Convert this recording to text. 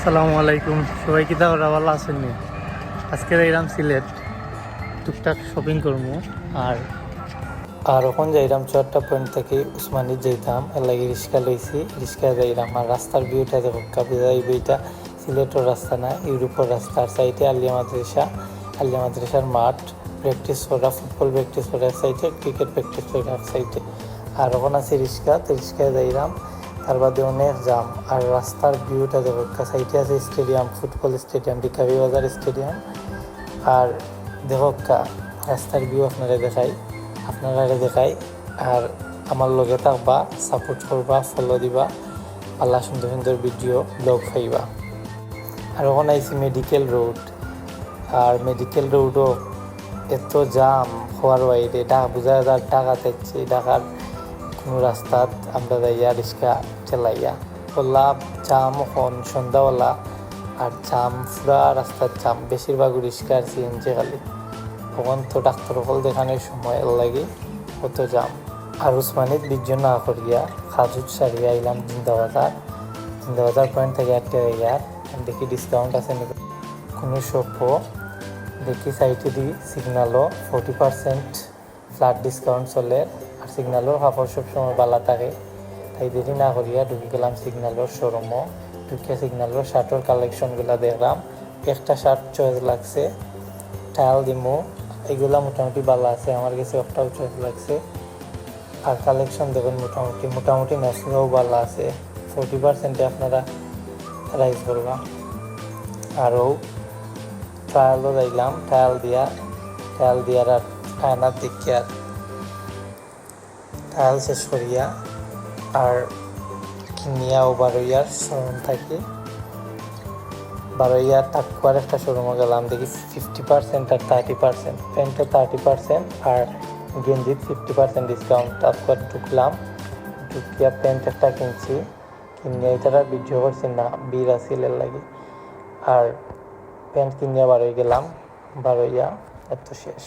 আসসালামু আলাইকুম, সবাই কি তাহলে ভালো আছেন নি? আজকে যাইলাম সিলেট, টুকটাক শপিং করবো। আর আর ওখান যাইলাম 4টা পয়েন্ট থেকে উসমানী যেতাম, এর লাগে রিক্সা লইছি, রিক্সায় যাইলাম। আর রাস্তার ভিউটা দেখো, কাবিজাই বইটা সিলেটের রাস্তা না, ইউরোপের রাস্তার সাইডে আলিয়া মাদ্রাসার মাঠ, প্র্যাকটিস করা, ফুটবল প্র্যাকটিস করা এক সাইডে, ক্রিকেট প্র্যাকটিস করা এক সাইডে। আর ওখানে আছে রিক্সায় যাইলাম। তার বাদে অনেক জাম। আর রাস্তার ভিউটা দেখো, সাইডে আছে স্টেডিয়াম, ফুটবল স্টেডিয়াম, বিকাবি বাজার স্টেডিয়াম। আর দেখো রাস্তার ভিউ আপনারা দেখাই। আর আমার লগে থাকবা, সাপোর্ট করবা, ফলো দিবা, পাল্লা সুন্দর সুন্দর ভিডিও ব্লগ পাইবা। আর ওখানে আইসি মেডিকেল রোড। আর মেডিকেল রোডও এত জাম হওয়ার বাইরে, বোঝা যায় ঢাকা থাকছে, ঢাকার কোনো রাস্তাত আমরা যাইয়া রিক্সা চালাইয়া বললা জাম এখন সন্ধ্যাবেলা। আর জাম পুরা রাস্তার জাম, বেশিরভাগ রিক্সা আর সিএনজি খালি। তখন তো ডাক্তার হল দেখানোর সময় লাগে কত জাম। আর উসমানিত বিজন না করিয়া খাজুট সারিয়া আইলাম জিন্দাবাজার পয়েন্ট থেকে একটা জায়গা। দেখি ডিসকাউন্ট আছে নাকি কোনো শপও, দেখি সাইটে দিই সিগনালও 40% ফ্ল্যাট ডিসকাউন্ট চলে। আর সিগনালের কাপড় সবসময় ভালো থাকে, তাই দেরি না করিয়া ঢুকে গেলাম সিগনালের শোরুমও। ঢুকে সিগনালের শার্টের কালেকশনগুলো দেখলাম। একটা শার্ট চয়েস লাগছে, টায়াল দিমো, এগুলা মোটামুটি ভালো আছে, আমার কাছে একটাও চয়েস লাগছে। আর কালেকশন দেখুন মোটামুটি নসরাও ভালো আছে, 40% আপনারা রাইজ করবা। আরও ট্রায়ালও যাইলাম, ট্রায়াল দিয়ার আর আয়নার দিকে আর ট্রায়াল শেষ করিয়া আর কিনিয়াও বারোইয়ার শোরুম থাকে, বারোইয়ার টাকুয়ার একটা শোরুমে গেলাম। দেখি 50% আর 30%, প্যান্টে 30% আর গেঞ্জিত 50% ডিসকাউন্ট। তারপর ঢুকিয়া প্যান্ট একটা কিনছি, কিনিয়া এটার আর ভিডিও করছি না, বীর আসিলের লাগে। আর প্যান্ট কিনিয়া বারোই গেলাম, বারোইয়া এত শেষ।